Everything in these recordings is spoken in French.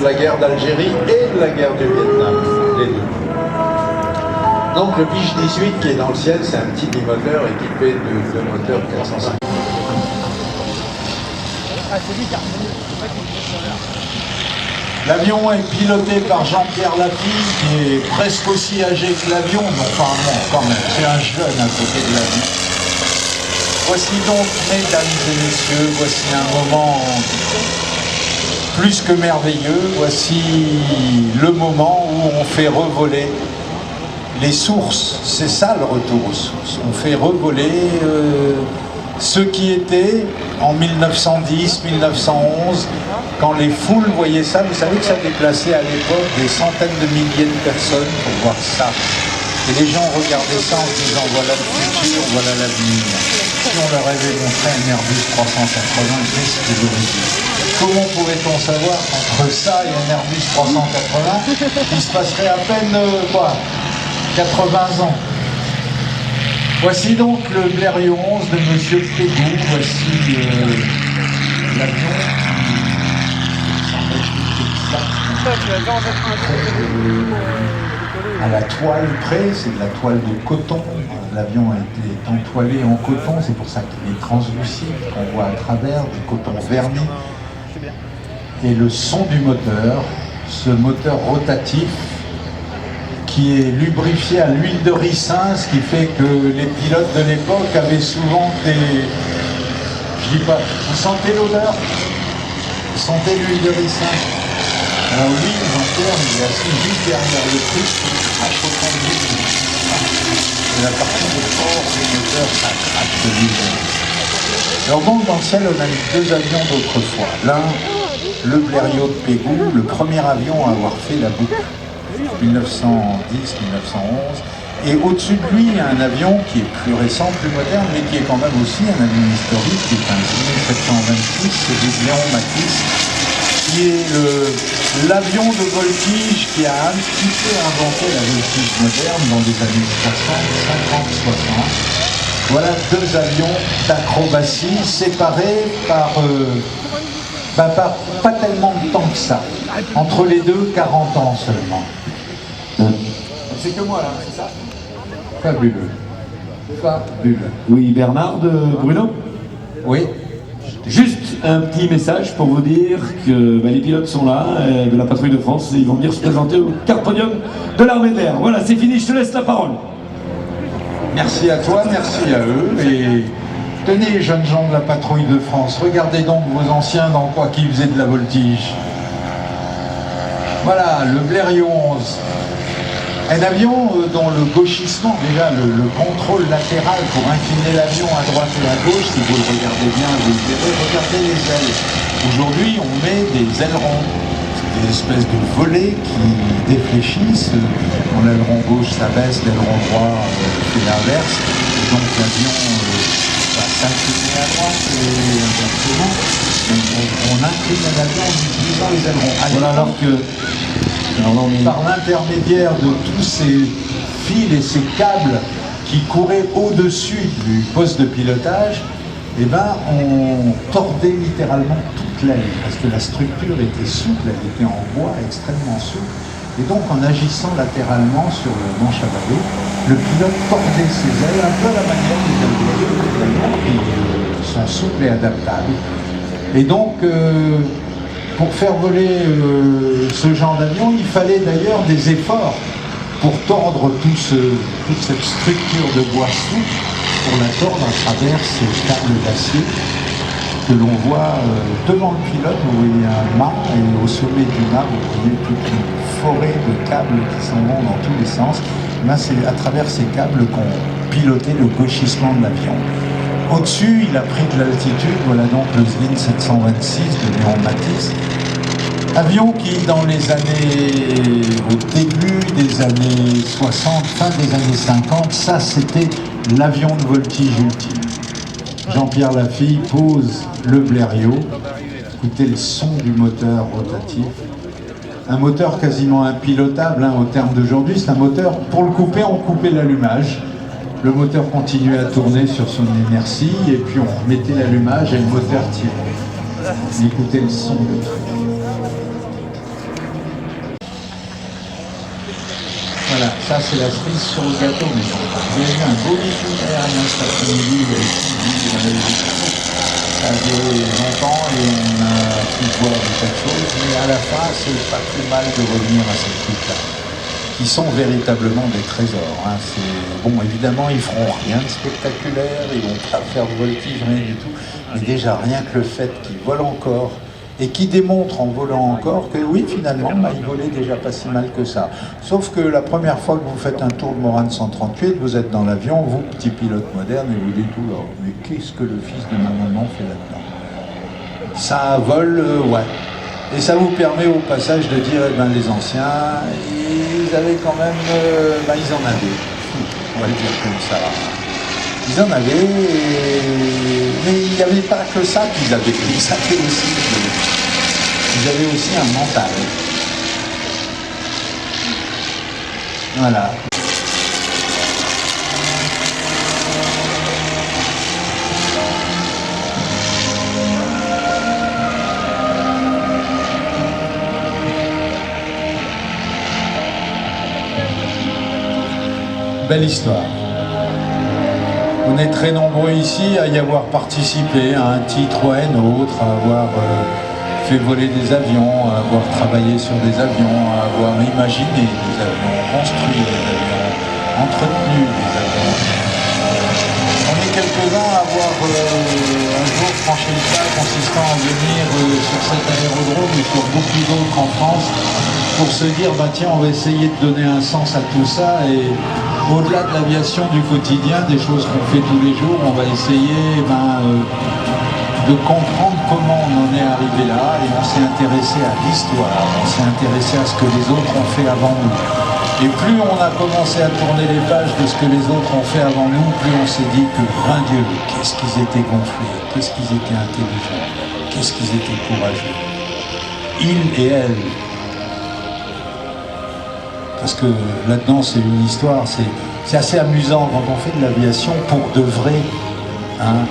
la guerre d'Algérie et de la guerre du Vietnam, les deux. Donc le Biche 18 qui est dans le ciel, c'est un petit bimoteur équipé de moteurs 450. L'avion est piloté par Jean-Pierre Lafille, qui est presque aussi âgé que l'avion, mais enfin non, quand même, c'est un jeune à côté de l'avion. Voici donc, mesdames et messieurs, voici un moment plus que merveilleux. Voici le moment où on fait revoler les sources. C'est ça le retour aux sources. On fait revoler ce qui était en 1910, 1911, quand les foules voyaient ça. Vous savez que ça déplaçait à l'époque des centaines de milliers de personnes pour voir ça. Et les gens regardaient ça en se disant voilà le futur, voilà l'avenir. Si on leur avait montré un Airbus 380, qu'est-ce qu'ils auraient dit? Comment pouvait-on savoir qu'entre ça et un Airbus 380, il se passerait à peine 80 ans? Voici donc le Blériot 11 de Monsieur Pégou. Voici l'avion. À la toile près, c'est de la toile de coton. L'avion a été entoilé en coton, c'est pour ça qu'il est translucide, qu'on voit à travers, du coton verni. Et le son du moteur, ce moteur rotatif, qui est lubrifié à l'huile de ricin, ce qui fait que les pilotes de l'époque avaient souvent des... Je dis pas, vous sentez l'odeur? Vous sentez l'huile de ricin? Alors lui, Jean-Pierre, il est assis juste derrière le truc, à côté de l'huile. Et la partie de fort des moteurs, ça craque de l'huile. Alors donc, dans le ciel, on a eu deux avions d'autrefois. L'un, le Blériot de Pégou, le premier avion à avoir fait la boucle. 1910-1911, et au-dessus de lui, il y a un avion qui est plus récent, plus moderne, mais qui est quand même aussi un avion historique, qui est un 1726, c'est du Léon Matisse, qui est l'avion de voltige qui a un petit peu inventé la voltige moderne dans les années 60, 50, 60. Voilà deux avions d'acrobatie séparés par pas tellement de temps que ça. Entre les deux, 40 ans seulement. C'est que moi là, c'est ça? Fabuleux. Fabuleux. Oui, Bernard de Bruno? Oui. Juste un petit message pour vous dire que les pilotes sont là, de la patrouille de France, et ils vont venir se présenter au carpodium de l'armée de l'air. Voilà, c'est fini, je te laisse la parole. Merci à toi, merci à eux, et tenez, jeunes gens de la patrouille de France, regardez donc vos anciens dans quoi qu'ils faisaient de la voltige. Voilà, le Blériot 11. Un avion dont le gauchissement, déjà le contrôle latéral pour incliner l'avion à droite et à gauche, si vous le regardez bien, vous le verrez, regardez les ailes. Aujourd'hui, on met des ailerons, des espèces de volets qui défléchissent. L'aileron gauche s'abaisse, l'aileron droit fait l'inverse. Donc l'avion va s'incliner à droite et inversement. On incline l'avion en utilisant les ailerons. Voilà, alors que... Par l'intermédiaire de tous ces fils et ces câbles qui couraient au-dessus du poste de pilotage, eh ben, on tordait littéralement toute l'aile, parce que la structure était souple, elle était en bois extrêmement souple. Et donc, en agissant latéralement sur le manche à balai, le pilote tordait ses ailes un peu à la manière des avions qui sont souples et adaptables. Et donc, pour faire voler ce genre d'avion, il fallait d'ailleurs des efforts pour tordre toute cette structure de bois souple, pour la tordre à travers ces câbles d'acier que l'on voit devant le pilote. Vous voyez un mât, et au sommet du mât, vous voyez toute une forêt de câbles qui s'en vont dans tous les sens. C'est à travers ces câbles qu'on pilotait le gauchissement de l'avion. Au-dessus, il a pris de l'altitude, voilà donc le Zlin 726 de Léon Matisse. Avion qui, dans les années, au début des années 60, fin des années 50, ça c'était l'avion de voltige ultime. Jean-Pierre Lafille pose le Blériot, écoutez le son du moteur rotatif. Un moteur quasiment impilotable au terme d'aujourd'hui, c'est un moteur, pour le couper, on coupait l'allumage. Le moteur continuait à tourner sur son inertie et puis on mettait l'allumage et le moteur tirait. Écoutez le son de truc. Ça, c'est la cerise sur le gâteau, mais il y a eu un beau meeting aérien cet après-midi. Ça a duré longtemps et on a pu voir de cette chose, mais à la fin, c'est pas plus mal de revenir à ces trucs-là, qui sont véritablement des trésors. Hein. Bon, évidemment, ils feront rien de spectaculaire, ils vont pas faire de voltige, rien du tout, mais déjà, rien que le fait qu'ils volent encore, et qui démontre en volant encore que oui, finalement, ils volaient déjà pas si mal que ça. Sauf que la première fois que vous faites un tour de Morane 138, vous êtes dans l'avion, vous, petit pilote moderne, et vous dites, oh, mais qu'est-ce que le fils de ma maman fait là-dedans? Ça vole, ouais. Et ça vous permet au passage de dire, eh ben, les anciens, ils avaient quand même, ils en avaient. On va le dire comme ça. Ils en avaient, mais il n'y avait pas que ça qu'ils avaient. Ils avaient aussi un mental. Voilà. Belle histoire. On est très nombreux ici à y avoir participé à un titre ou à un autre, à avoir fait voler des avions, à avoir travaillé sur des avions, à avoir imaginé des avions, construit des avions, entretenu des avions. On est quelques-uns à avoir un jour franchi le pas consistant à venir sur cet aérodrome et sur beaucoup d'autres en France pour se dire, bah tiens, on va essayer de donner un sens à tout ça et au-delà de l'aviation du quotidien, des choses qu'on fait tous les jours, on va essayer de comprendre comment on en est arrivé là et on s'est intéressé à l'histoire, on s'est intéressé à ce que les autres ont fait avant nous. Et plus on a commencé à tourner les pages de ce que les autres ont fait avant nous, plus on s'est dit que, vain Dieu, qu'est-ce qu'ils étaient gonflés, qu'est-ce qu'ils étaient intelligents, qu'est-ce qu'ils étaient courageux. Ils et elles. Parce que là-dedans, c'est une histoire, c'est assez amusant quand on fait de l'aviation pour de vrai. Hein,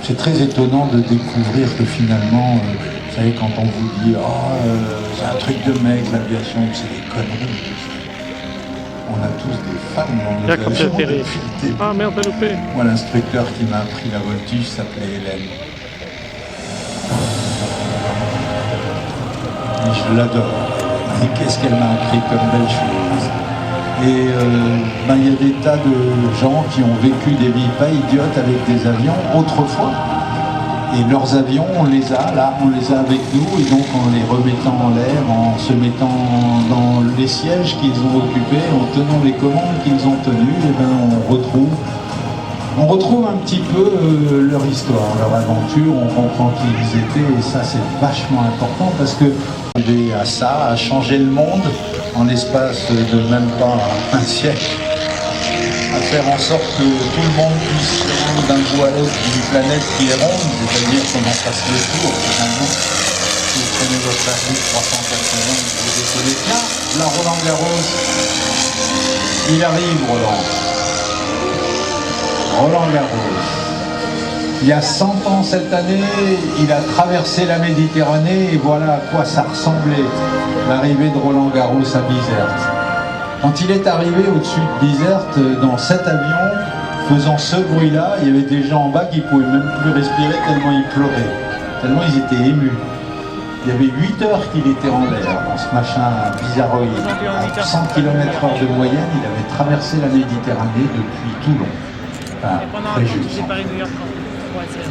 c'est très étonnant de découvrir que finalement, vous savez, quand on vous dit « Oh, c'est un truc de mec, l'aviation, c'est des conneries », on a tous des femmes dans nos avions depuis le début. Ah merde, t'as loupé. Moi, l'instructeur qui m'a appris la voltige s'appelait Hélène. Et je l'adore. Et qu'est-ce qu'elle m'a appris comme belle chose. Et il y a des tas de gens qui ont vécu des vies pas idiotes avec des avions autrefois. Et leurs avions, on les a là, on les a avec nous, et donc en les remettant en l'air, en se mettant dans les sièges qu'ils ont occupés, en tenant les commandes qu'ils ont tenues, et on retrouve un petit peu leur histoire, leur aventure, on comprend qui ils étaient, et ça c'est vachement important parce que arriver à ça, à changer le monde en l'espace de même pas un siècle, à faire en sorte que tout le monde puisse se rendre d'un bout à l'autre d'une planète qui est ronde, c'est-à-dire qu'on en fasse le tour finalement. Si vous prenez votre Airbus 380, vous décollez. Tiens, là Roland Garros, il arrive Roland Garros. Il y a 100 ans cette année, il a traversé la Méditerranée et voilà à quoi ça ressemblait l'arrivée de Roland Garros à Bizerte. Quand il est arrivé au-dessus de Bizerte, dans cet avion, faisant ce bruit-là, il y avait des gens en bas qui ne pouvaient même plus respirer tellement ils pleuraient, tellement ils étaient émus. Il y avait 8 heures qu'il était en l'air, dans ce machin bizarroïde. À 100 km/h de moyenne, il avait traversé la Méditerranée depuis Toulon. Enfin, très juste.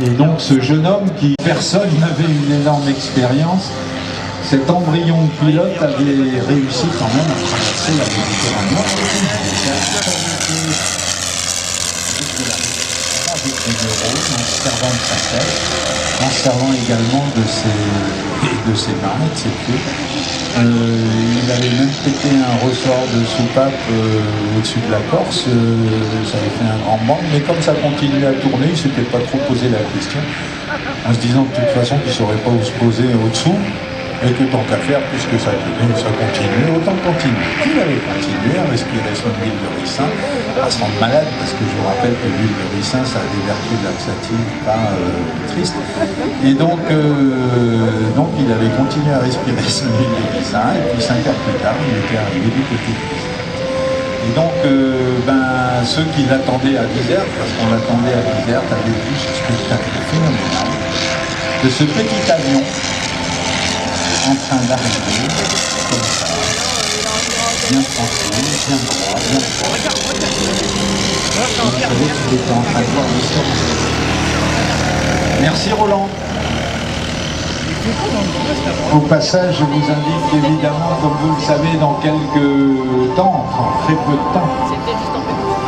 Et donc ce jeune homme qui, personne n'avait une énorme expérience, cet embryon de pilote avait réussi quand même à traverser la Méditerranée. Avec des neurones, en se servant de sa tête, en se servant également de ses mains et de ses pieds. Il avait même pété un ressort de soupape au-dessus de la Corse, ça avait fait un grand bang, mais comme ça continuait à tourner, il ne s'était pas trop posé la question, en se disant de toute façon qu'il ne saurait pas où se poser au-dessous, et que tant qu'à faire, puisque ça continuait, autant continuer. Il avait continué à respirer son huile de ricin, à se rendre malade, parce que je vous rappelle que l'huile de ricin, ça a des vertus laxatives pas tristes. Et donc il avait continué à respirer son huile de ricin, et puis 5 heures plus tard, il était arrivé du côté de l'Est. Et donc, ceux qui l'attendaient à Bizerte, parce qu'on l'attendait à Bizerte, avaient vu ce spectacle phénoménal de ce petit avion en train d'arriver, comme ça, bien tranquille, bien droit, bien droit. Vous savez qu'il était en train de voir l'histoire. Merci Roland. Au passage, je vous indique évidemment, comme vous le savez, dans quelques temps, enfin très peu de temps,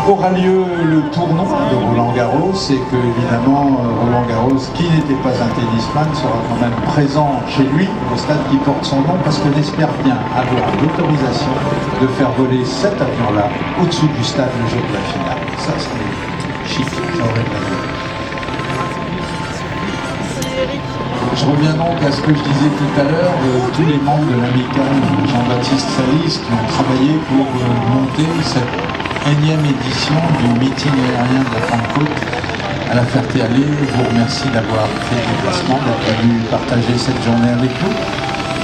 aura lieu le tournoi de Roland Garros et que évidemment Roland Garros, qui n'était pas un tennisman, sera quand même présent chez lui au stade qui porte son nom parce qu'on espère bien avoir l'autorisation de faire voler cet avion-là au-dessus du stade le jour de la finale. Ça serait chic, ça aurait de la gueule. Je reviens donc à ce que je disais tout à l'heure, tous les membres de l'amicale Jean-Baptiste Salis qui ont travaillé pour monter cette énième édition du meeting aérien de la Pentecôte à la Ferté-Alais. Je vous remercie d'avoir fait le déplacement, d'être venu partager cette journée avec nous.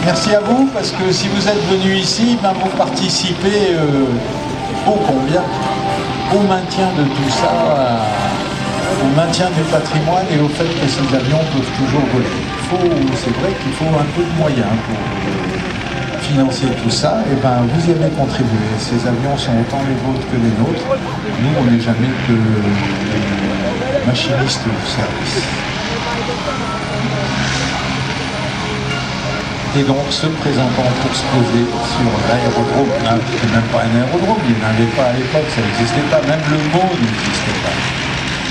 Merci à vous, parce que si vous êtes venus ici, vous participez ô combien au maintien de tout ça, au maintien du patrimoine et au fait que ces avions peuvent toujours voler. C'est vrai qu'il faut un peu de moyens pour financer tout ça, et vous y avez contribué. Ces avions sont autant les vôtres que les nôtres. Nous, on n'est jamais que les machinistes du service. Et donc, se présentant pour se poser sur l'aérodrome, c'était même pas un aérodrome, il n'avait pas à l'époque, ça n'existait pas, même le mot n'existait pas.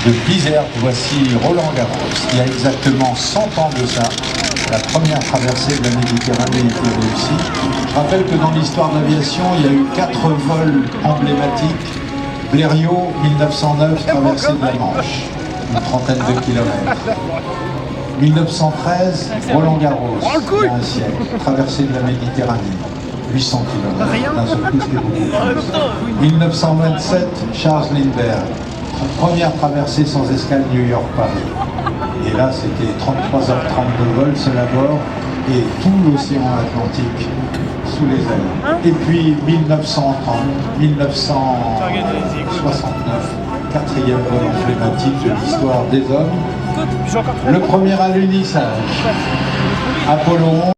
De Bizerte, voici Roland Garros. Il y a exactement 100 ans de ça, la première traversée de la Méditerranée était réussie. Je rappelle que dans l'histoire de l'aviation, il y a eu 4 vols emblématiques. Blériot, 1909, traversée de la Manche, une trentaine de kilomètres. 1913, Roland Garros, il y a un siècle, traversée de la Méditerranée, 800 km. D'un seul coup, c'était beaucoup plus. 1927, Charles Lindbergh. Première traversée sans escale New York-Paris. Et là, c'était 33h30 de vol seul à bord et tout l'océan Atlantique sous les ailes. Et puis 1930, 1969, quatrième vol emblématique de l'histoire des hommes. Le premier alunissage, Apollo 11.